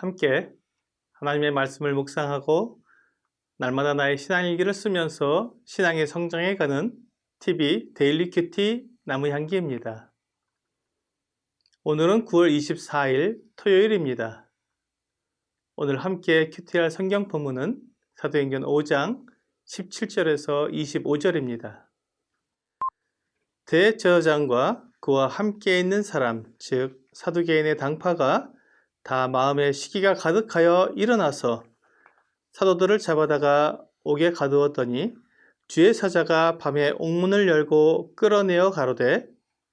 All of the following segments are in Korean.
함께 하나님의 말씀을 묵상하고 날마다 나의 신앙일기를 쓰면서 신앙의 성장해 가는 TV 데일리 큐티 나무향기입니다. 오늘은 9월 24일 토요일입니다. 오늘 함께 큐티할 성경 본문은 사도행전 5장 17절에서 25절입니다. 대제사장과 그와 함께 있는 사람, 즉 사두개인의 당파가 다 마음에 시기가 가득하여 일어나서 사도들을 잡아다가 옥에 가두었더니 주의 사자가 밤에 옥문을 열고 끌어내어 가로되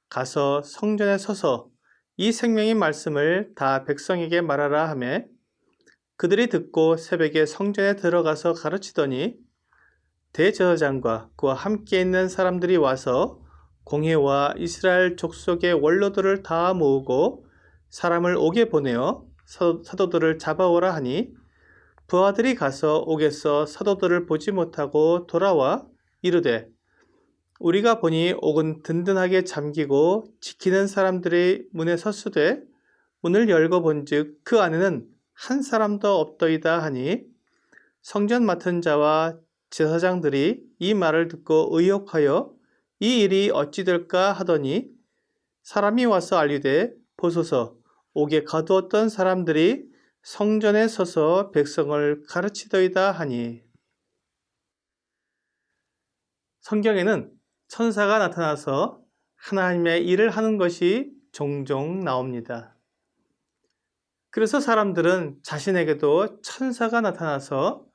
가서 성전에 서서 이 생명의 말씀을 다 백성에게 말하라 하매 그들이 듣고 새벽에 성전에 들어가서 가르치더니 대제사장과 그와 함께 있는 사람들이 와서 공회와 이스라엘 족속의 원로들을 다 모으고 사람을 옥에 보내어 사도들을 잡아오라 하니 부하들이 가서 옥에서 사도들을 보지 못하고 돌아와 이르되 우리가 보니 옥은 든든하게 잠기고 지키는 사람들이 문에 섰으되 문을 열고 본즉 그 안에는 한 사람도 없더이다 하니 성전 맡은 자와 제사장들이 이 말을 듣고 의혹하여 이 일이 어찌 될까 하더니 사람이 와서 알리되 보소서 옥에 가두었던 사람들이 성전에 서서 백성을 가르치더이다 하니. 성경에는 천사가 나타나서 하나님의 일을 하는 것이 종종 나옵니다. 그래서 사람들은 자신에게도 천사가 나타나서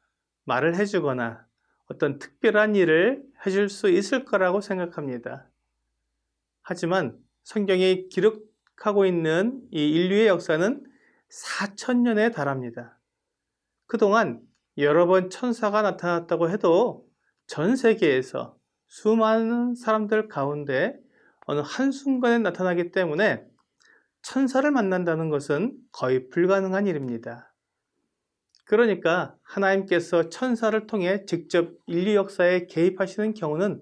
말을 해주거나 어떤 특별한 일을 해줄 수 있을 거라고 생각합니다. 하지만 성경이 기록하고 있는 이 인류의 역사는 4,000년에 달합니다. 그동안 여러 번 천사가 나타났다고 해도 전 세계에서 수많은 사람들 가운데 어느 한순간에 나타나기 때문에 천사를 만난다는 것은 거의 불가능한 일입니다. 그러니까 하나님께서 천사를 통해 직접 인류 역사에 개입하시는 경우는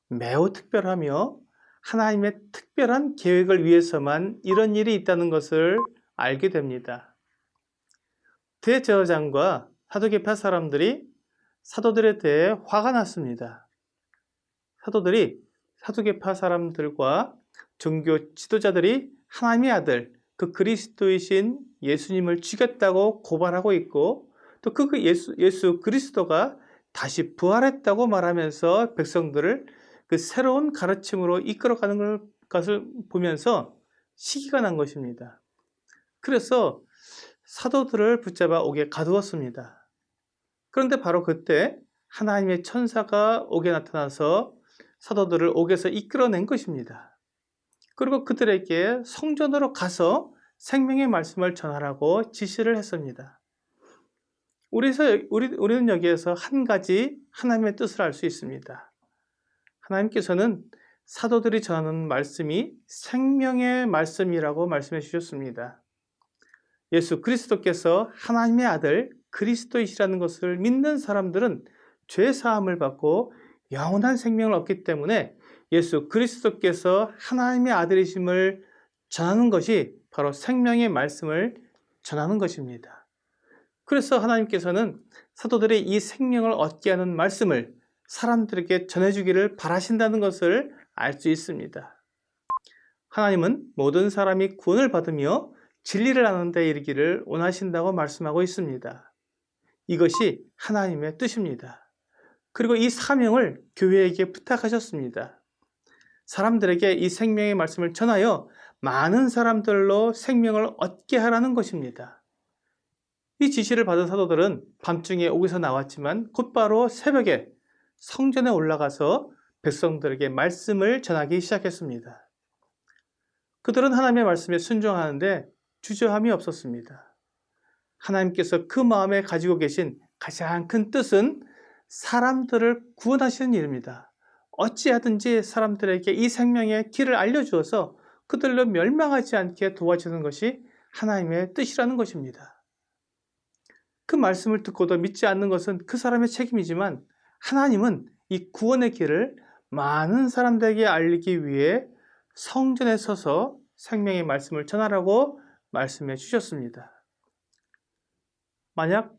매우 특별하며 하나님의 특별한 계획을 위해서만 이런 일이 있다는 것을 알게 됩니다. 대제사장과 사두개파 사람들이 사도들에 대해 화가 났습니다. 사도들이 사두개파 사람들과 종교 지도자들이 하나님의 아들, 그 그리스도이신 예수님을 죽였다고 고발하고 있고 또 그 예수 그리스도가 다시 부활했다고 말하면서 백성들을 그 새로운 가르침으로 이끌어가는 것을 보면서 시기가 난 것입니다. 그래서 사도들을 붙잡아 옥에 가두었습니다. 그런데 바로 그때 하나님의 천사가 옥에 나타나서 사도들을 옥에서 이끌어낸 것입니다. 그리고 그들에게 성전으로 가서 생명의 말씀을 전하라고 지시를 했습니다. 우리는 여기에서 한 가지 하나님의 뜻을 알 수 있습니다. 하나님께서는 사도들이 전하는 말씀이 생명의 말씀이라고 말씀해 주셨습니다. 예수 그리스도께서 하나님의 아들 그리스도이시라는 것을 믿는 사람들은 죄 사함을 받고 영원한 생명을 얻기 때문에 예수 그리스도께서 하나님의 아들이심을 전하는 것이 바로 생명의 말씀을 전하는 것입니다. 그래서 하나님께서는 사도들이 이 생명을 얻게 하는 말씀을 사람들에게 전해주기를 바라신다는 것을 알 수 있습니다. 하나님은 모든 사람이 구원을 받으며 진리를 아는 데 이르기를 원하신다고 말씀하고 있습니다. 이것이 하나님의 뜻입니다. 그리고 이 사명을 교회에게 부탁하셨습니다. 사람들에게 이 생명의 말씀을 전하여 많은 사람들로 생명을 얻게 하라는 것입니다. 이 지시를 받은 사도들은 밤중에 옥에서 나왔지만 곧바로 새벽에 성전에 올라가서 백성들에게 말씀을 전하기 시작했습니다. 그들은 하나님의 말씀에 순종하는데 주저함이 없었습니다. 하나님께서 그 마음에 가지고 계신 가장 큰 뜻은 사람들을 구원하시는 일입니다. 어찌하든지 사람들에게 이 생명의 길을 알려주어서 그들로 멸망하지 않게 도와주는 것이 하나님의 뜻이라는 것입니다. 그 말씀을 듣고도 믿지 않는 것은 그 사람의 책임이지만 하나님은 이 구원의 길을 많은 사람들에게 알리기 위해 성전에 서서 생명의 말씀을 전하라고 말씀해 주셨습니다. 만약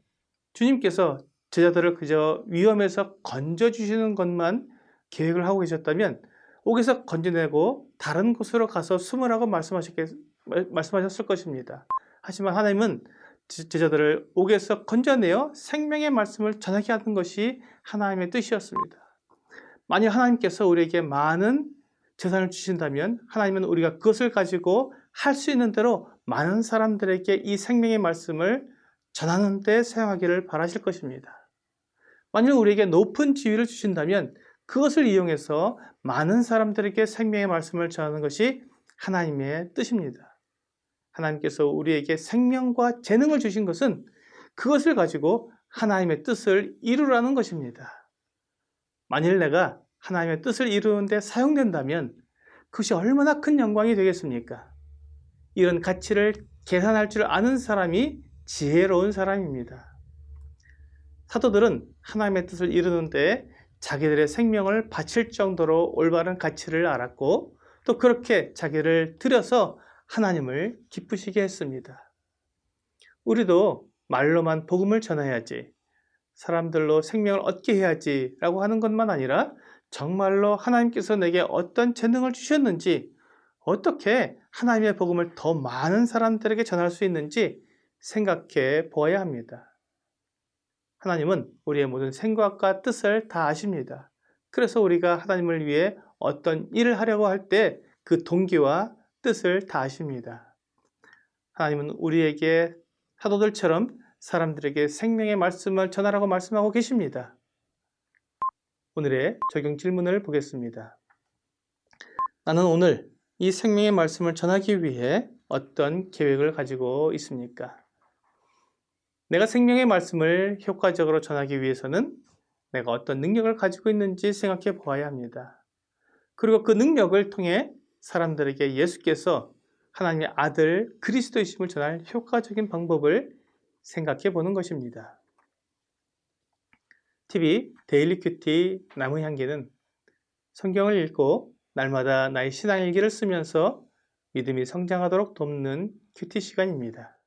주님께서 제자들을 그저 위험에서 건져주시는 것만 계획을 하고 계셨다면 옥에서 건져내고 다른 곳으로 가서 숨으라고 말씀하셨을 것입니다. 하지만 하나님은 제자들을 옥에서 건져내어 생명의 말씀을 전하게 하는 것이 하나님의 뜻이었습니다. 만약 하나님께서 우리에게 많은 재산을 주신다면 하나님은 우리가 그것을 가지고 할 수 있는 대로 많은 사람들에게 이 생명의 말씀을 전하는 데 사용하기를 바라실 것입니다. 만약 우리에게 높은 지위를 주신다면 그것을 이용해서 많은 사람들에게 생명의 말씀을 전하는 것이 하나님의 뜻입니다. 하나님께서 우리에게 생명과 재능을 주신 것은 그것을 가지고 하나님의 뜻을 이루라는 것입니다. 만일 내가 하나님의 뜻을 이루는 데 사용된다면 그것이 얼마나 큰 영광이 되겠습니까? 이런 가치를 계산할 줄 아는 사람이 지혜로운 사람입니다. 사도들은 하나님의 뜻을 이루는 데 자기들의 생명을 바칠 정도로 올바른 가치를 알았고 또 그렇게 자기를 들여서 하나님을 기쁘시게 했습니다. 우리도 말로만 복음을 전해야지, 사람들로 생명을 얻게 해야지 라고 하는 것만 아니라 정말로 하나님께서 내게 어떤 재능을 주셨는지, 어떻게 하나님의 복음을 더 많은 사람들에게 전할 수 있는지 생각해 보아야 합니다. 하나님은 우리의 모든 생각과 뜻을 다 아십니다. 그래서 우리가 하나님을 위해 어떤 일을 하려고 할 때 그 동기와 뜻을 다 아십니다. 하나님은 우리에게 사도들처럼 사람들에게 생명의 말씀을 전하라고 말씀하고 계십니다. 오늘의 적용 질문을 보겠습니다. 나는 오늘 이 생명의 말씀을 전하기 위해 어떤 계획을 가지고 있습니까? 내가 생명의 말씀을 효과적으로 전하기 위해서는 내가 어떤 능력을 가지고 있는지 생각해 보아야 합니다. 그리고 그 능력을 통해 사람들에게 예수께서 하나님의 아들 그리스도이심을 전할 효과적인 방법을 생각해 보는 것입니다. TV 데일리 큐티 나무 향기는 성경을 읽고 날마다 나의 신앙일기를 쓰면서 믿음이 성장하도록 돕는 큐티 시간입니다.